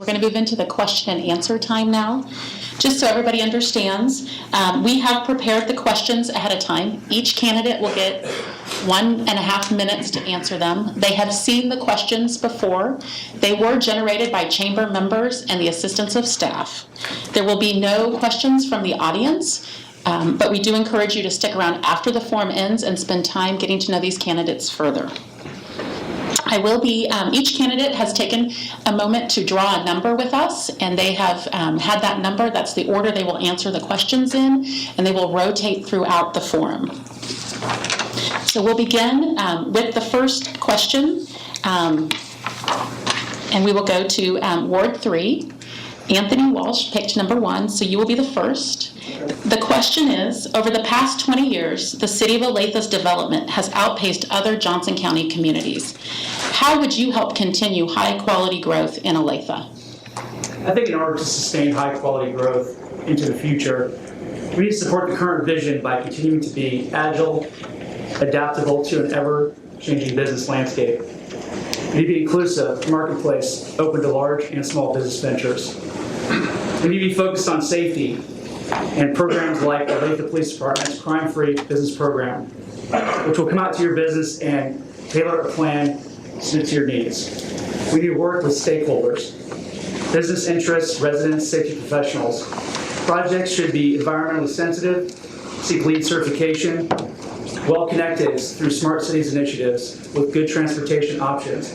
We're going to move into the question and answer time now. Just so everybody understands, we have prepared the questions ahead of time. Each candidate will get 1.5 minutes to answer them. They have seen the questions before. They were generated by chamber members and the assistance of staff. There will be no questions from the audience, but we do encourage you to stick around after the forum ends and spend time getting to know these candidates further. Each candidate has taken a moment to draw a number with us, and they have had that number. That's the order they will answer the questions in, and they will rotate throughout the forum. So we'll begin with the first question, and we will go to Ward 3. Anthony Walsh picked number 1, so you will be the first. The question is, over the past 20 years, the City of Olathe's development has outpaced other Johnson County communities. How would you help continue high-quality growth in Olathe? I think in order to sustain high-quality growth into the future, we need to support the current vision by continuing to be agile, adaptable to an ever-changing business landscape. We need to be inclusive, marketplace, open to large and small business ventures. We need to be focused on safety and programs like the Olathe Police Department's Crime-Free Business Program, which will come out to your business and tailor a plan suited to your needs. We need to work with stakeholders, business interests, residents, safety professionals. Projects should be environmentally sensitive, seek LEED certification, well-connected through smart cities initiatives with good transportation options,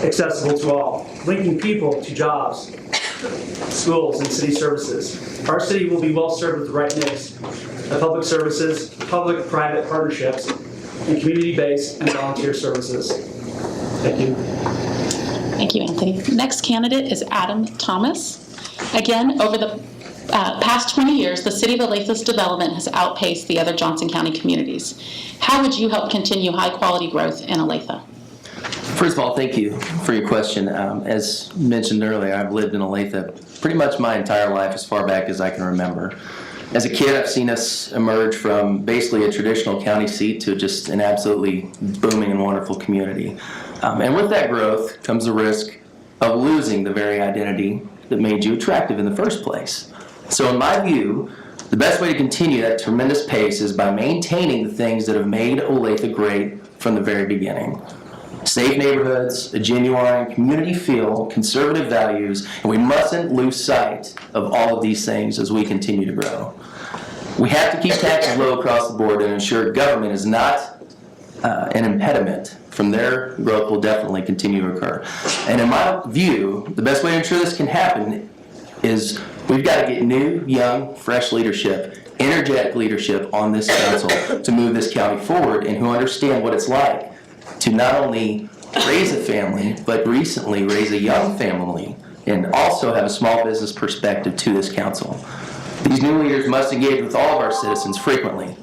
accessible to all, linking people to jobs, schools, and city services. Our city will be well served with the right mix of public services, public-private partnerships, and community-based and volunteer services. Thank you. Thank you, Anthony. Next candidate is Adam Thomas. Again, over the past 20 years, the City of Olathe's development has outpaced the other Johnson County communities. How would you help continue high-quality growth in Olathe? First of all, thank you for your question. As mentioned earlier, I've lived in Olathe pretty much my entire life, as far back as I can remember. As a kid, I've seen us emerge from basically a traditional county seat to just an absolutely booming and wonderful community. And with that growth comes the risk of losing the very identity that made you attractive in the first place. So in my view, the best way to continue that tremendous pace is by maintaining the things that have made Olathe great from the very beginning. Safe neighborhoods, a genuine community feel, conservative values, and we mustn't lose sight of all of these things as we continue to grow. We have to keep taxes low across the board and ensure government is not an impediment. From there, growth will definitely continue to occur. And in my view, the best way to ensure this can happen is we've got to get new, young, fresh leadership, energetic leadership on this council to move this county forward and who understand what it's like to not only raise a family, but recently raise a young family and also have a small business perspective to this council. These new leaders must engage with all of our citizens frequently.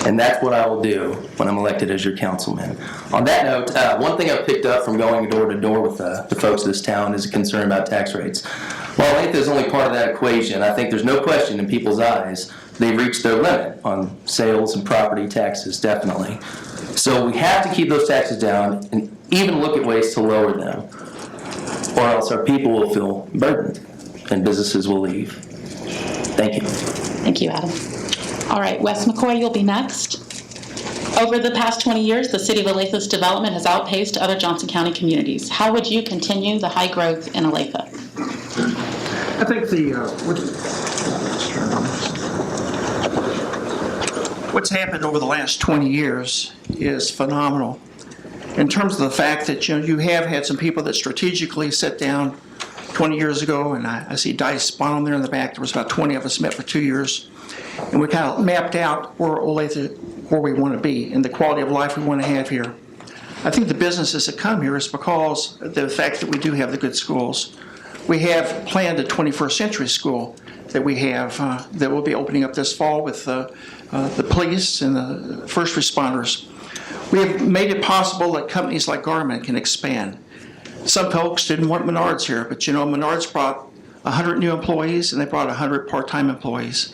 And that's what I will do when I'm elected as your councilman. On that note, one thing I've picked up from going door to door with the folks of this town is a concern about tax rates. While Olathe is only part of that equation, I think there's no question in people's eyes they've reached their limit on sales and property taxes, definitely. So we have to keep those taxes down and even look at ways to lower them, or else our people will feel burdened and businesses will leave. Thank you. Thank you, Adam. All right, Wes McCoy, you'll be next. Over the past 20 years, the City of Olathe's development has outpaced other Johnson County communities. How would you continue the high growth in Olathe? I think what's happened over the last 20 years is phenomenal. In terms of the fact that you have had some people that strategically sat down 20 years ago, and I see Dice Bonham there in the back. There was about 20 of us met for 2 years, and we kind of mapped out where we want to be and the quality of life we want to have here. I think the businesses that come here is because of the fact that we do have the good schools. We have planned a 21st century school that we have that will be opening up this fall with the police and the first responders. We have made it possible that companies like Garmin can expand. Some folks didn't want Menards here, but Menards brought 100 new employees and they brought 100 part-time employees.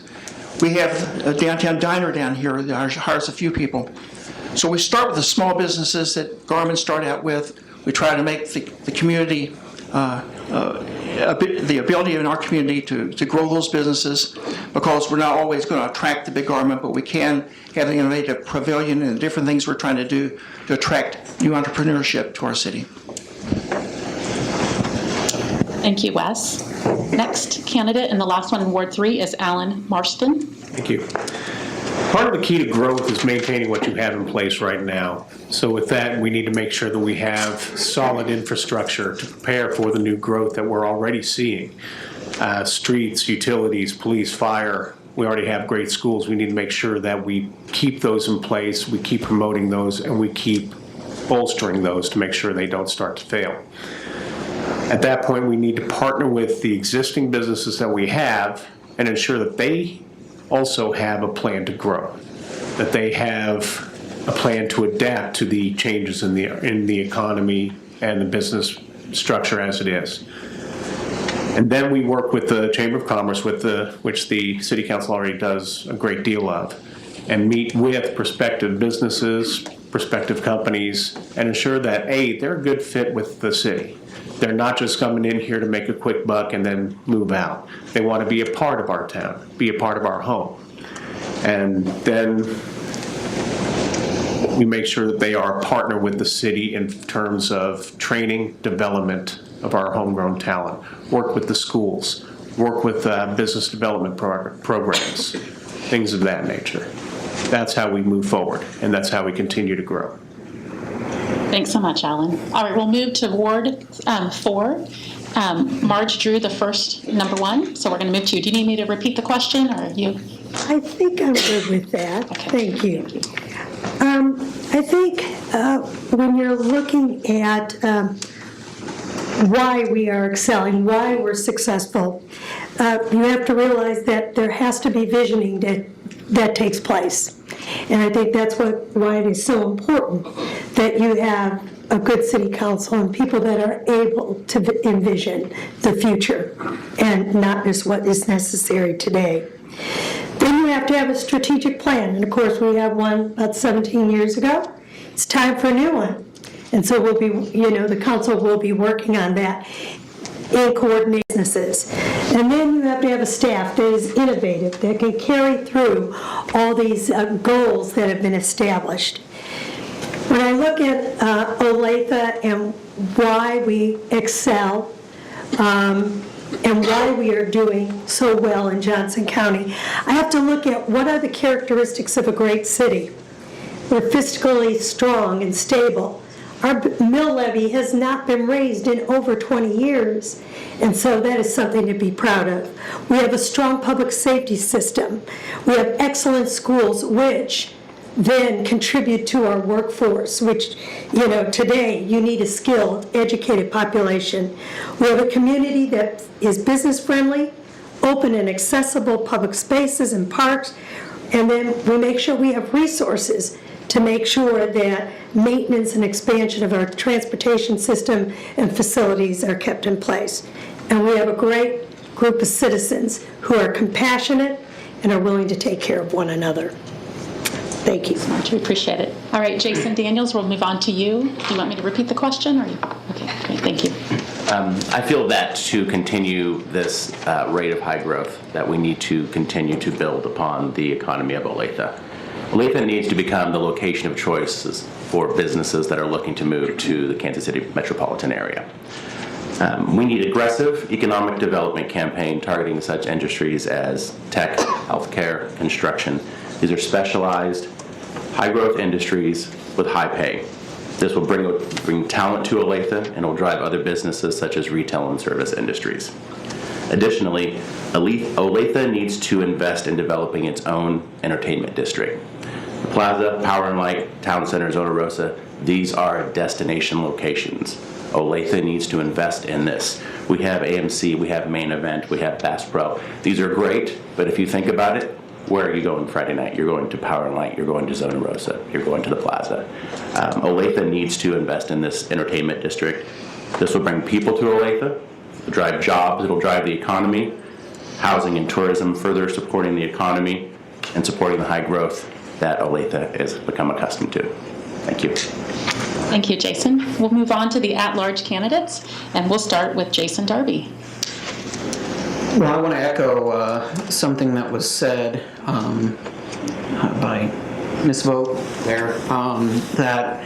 We have a downtown diner down here that hires a few people. So we start with the small businesses that Garmin started out with. We try to make the community, the ability in our community to grow those businesses, because we're not always going to attract the big government, but we can have the innovative pavilion and different things we're trying to do to attract new entrepreneurship to our city. Thank you, Wes. Next candidate and the last one in Ward 3 is Alan Marston. Thank you. Part of the key to growth is maintaining what you have in place right now. So with that, we need to make sure that we have solid infrastructure to prepare for the new growth that we're already seeing. Streets, utilities, police, fire. We already have great schools. We need to make sure that we keep those in place, we keep promoting those, and we keep bolstering those to make sure they don't start to fail. At that point, we need to partner with the existing businesses that we have and ensure that they also have a plan to grow, that they have a plan to adapt to the changes in the economy and the business structure as it is. And then we work with the Chamber of Commerce, which the City Council already does a great deal of, and meet with prospective businesses, prospective companies, and ensure that, A, they're a good fit with the city. They're not just coming in here to make a quick buck and then move out. They want to be a part of our town, be a part of our home. And then we make sure that they are a partner with the city in terms of training, development of our homegrown talent, work with the schools, work with business development programs, things of that nature. That's how we move forward, and that's how we continue to grow. Thanks so much, Alan. All right, we'll move to Ward 4. Marge drew the first number 1, so we're going to move to you. Do you need me to repeat the question, or are you? I think I'm good with that. Okay. Thank you. I think when you're looking at why we are excelling, why we're successful, you have to realize that there has to be visioning that takes place. And I think that's why it is so important that you have a good city council and people that are able to envision the future and not just what is necessary today. Then you have to have a strategic plan. And of course, we have one about 17 years ago. It's time for a new one. And so we'll be, the council will be working on that in coordinate businesses. And then you have to have a staff that is innovative, that can carry through all these goals that have been established. When I look at Olathe and why we excel and why we are doing so well in Johnson County, I have to look at what are the characteristics of a great city. We're fiscally strong and stable. Our mill levy has not been raised in over 20 years, and so that is something to be proud of. We have a strong public safety system. We have excellent schools, which then contribute to our workforce, which, today you need a skilled, educated population. We have a community that is business-friendly, open and accessible public spaces and parks, and then we make sure we have resources to make sure that maintenance and expansion of our transportation system and facilities are kept in place. And we have a great group of citizens who are compassionate and are willing to take care of one another. Thank you. We appreciate it. All right, Jason Daniels, we'll move on to you. Do you want me to repeat the question? Or okay, great, thank you. I feel that to continue this rate of high growth, that we need to continue to build upon the economy of Olathe. Olathe needs to become the location of choices for businesses that are looking to move to the Kansas City metropolitan area. We need aggressive economic development campaign targeting such industries as tech, healthcare, construction. These are specialized, high-growth industries with high pay. This will bring talent to Olathe and will drive other businesses such as retail and service industries. Additionally, Olathe needs to invest in developing its own entertainment district. The Plaza, Power and Light, Town Center, Zona Rosa, these are destination locations. Olathe needs to invest in this. We have AMC, we have Main Event, we have Bass Pro. These are great, but if you think about it, where are you going Friday night? You're going to Power and Light, you're going to Zona Rosa, you're going to the Plaza. Olathe needs to invest in this entertainment district. This will bring people to Olathe, it'll drive jobs, it'll drive the economy, housing and tourism, further supporting the economy and supporting the high growth that Olathe has become accustomed to. Thank you. Thank you, Jason. We'll move on to the at-large candidates, and we'll start with Jason Darby. Well, I want to echo something that was said by Ms. Vogt there, that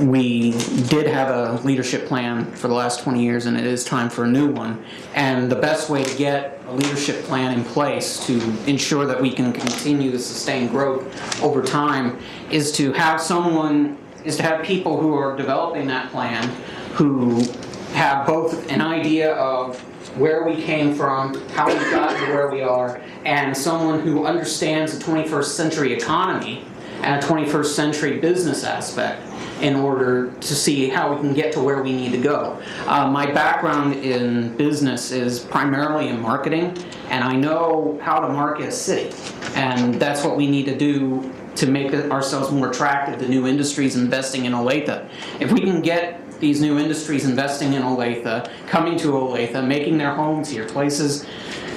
we did have a leadership plan for the last 20 years, and it is time for a new one. And the best way to get a leadership plan in place to ensure that we can continue to sustain growth over time is to have people who are developing that plan who have both an idea of where we came from, how we got to where we are, and someone who understands the 21st century economy and a 21st century business aspect in order to see how we can get to where we need to go. My background in business is primarily in marketing, and I know how to market a city, and that's what we need to do to make ourselves more attractive to new industries investing in Olathe. If we can get these new industries investing in Olathe, coming to Olathe, making their homes here, places,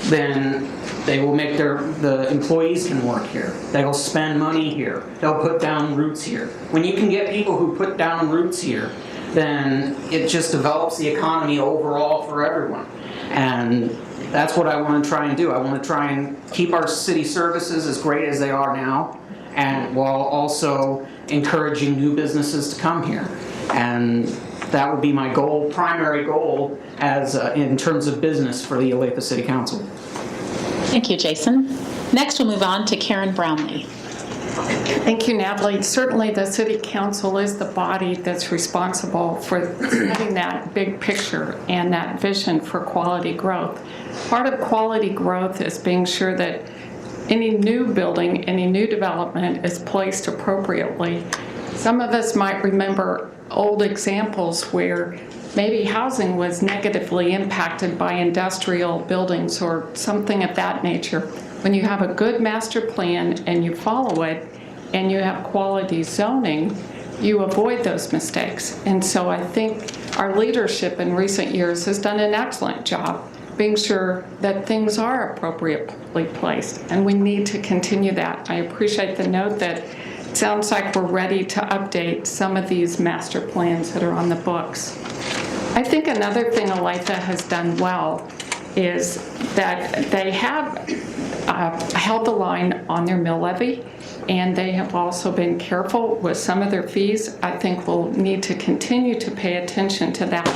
then they will make the employees can work here. They'll spend money here. They'll put down roots here. When you can get people who put down roots here, then it just develops the economy overall for everyone. And that's what I want to try and do. I want to try and keep our city services as great as they are now, and while also encouraging new businesses to come here. And that would be my goal, primary goal, as in terms of business for the Olathe City Council. Thank you, Jason. Next, we'll move on to Karen Brownlee. Thank you, Natalie. Certainly the City Council is the body that's responsible for setting that big picture and that vision for quality growth. Part of quality growth is being sure that any new building, any new development is placed appropriately. Some of us might remember old examples where maybe housing was negatively impacted by industrial buildings or something of that nature. When you have a good master plan and you follow it and you have quality zoning, you avoid those mistakes. And so I think our leadership in recent years has done an excellent job being sure that things are appropriately placed, and we need to continue that. I appreciate the note that it sounds like we're ready to update some of these master plans that are on the books. I think another thing Olathe has done well is that they have held the line on their mill levy, and they have also been careful with some of their fees. I think we'll need to continue to pay attention to that.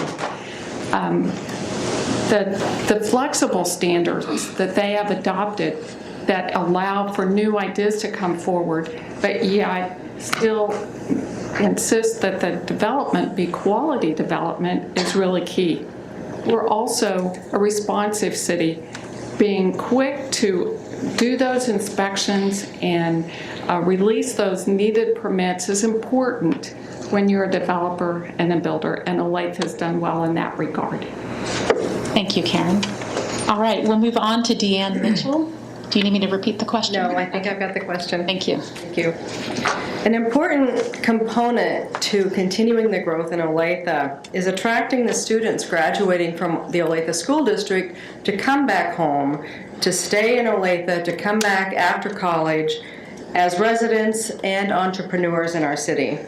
The flexible standards that they have adopted that allow for new ideas to come forward, but yet I still insist that the development be quality development is really key. We're also a responsive city. Being quick to do those inspections and release those needed permits is important when you're a developer and a builder, and Olathe has done well in that regard. Thank you, Karen. All right, we'll move on to Deanne Mitchell. Do you need me to repeat the question? No, I think I've got the question. Thank you. Thank you. An important component to continuing the growth in Olathe is attracting the students graduating from the Olathe School District to come back home, to stay in Olathe, to come back after college as residents and entrepreneurs in our city.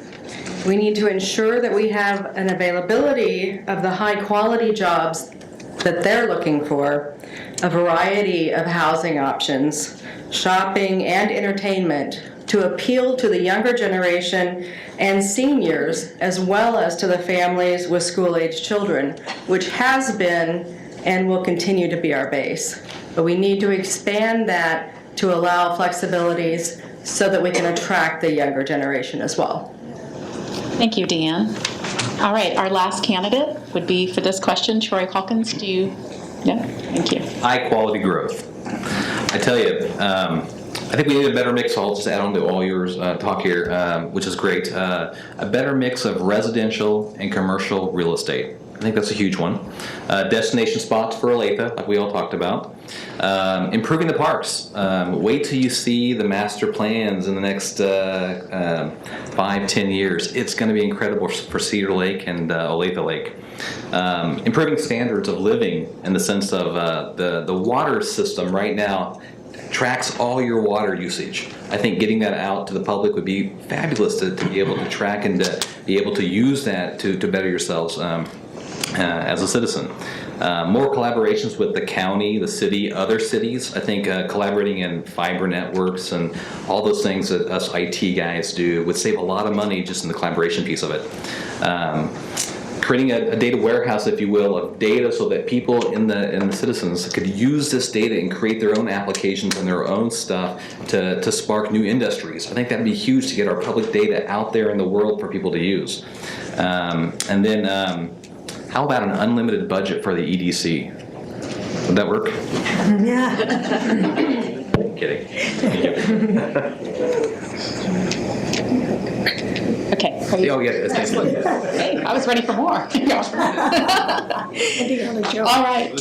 We need to ensure that we have an availability of the high-quality jobs that they're looking for, a variety of housing options, shopping and entertainment to appeal to the younger generation and seniors, as well as to the families with school-age children, which has been and will continue to be our base. But we need to expand that to allow flexibilities so that we can attract the younger generation as well. Thank you, Deanne. All right, our last candidate would be for this question, Troy Calkins. Do you? No? Thank you. High quality growth. I tell you, I think we need a better mix. I'll just add on to all yours talk here, which is great. A better mix of residential and commercial real estate. I think that's a huge one. Destination spots for Olathe, like we all talked about. Improving the parks. Wait till you see the master plans in the next 5-10 years. It's going to be incredible for Cedar Lake and Olathe Lake. Improving standards of living in the sense of the water system right now tracks all your water usage. I think getting that out to the public would be fabulous to be able to track and to be able to use that to better yourselves as a citizen. More collaborations with the county, the city, other cities. I think collaborating in fiber networks and all those things that us IT guys do would save a lot of money just in the collaboration piece of it. Creating a data warehouse, if you will, of data so that people and the citizens could use this data and create their own applications and their own stuff to spark new industries. I think that'd be huge to get our public data out there in the world for people to use. And then how about an unlimited budget for the EDC? Would that work? Yeah. Kidding. Okay. Are you- Oh, yeah. Thank you. Hey, I was ready for more. All right.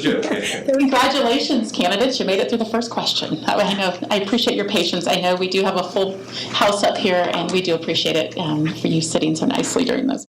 Congratulations, candidates. You made it through the first question. I appreciate your patience. I know we do have a full house up here, and we do appreciate it for you sitting so nicely during those.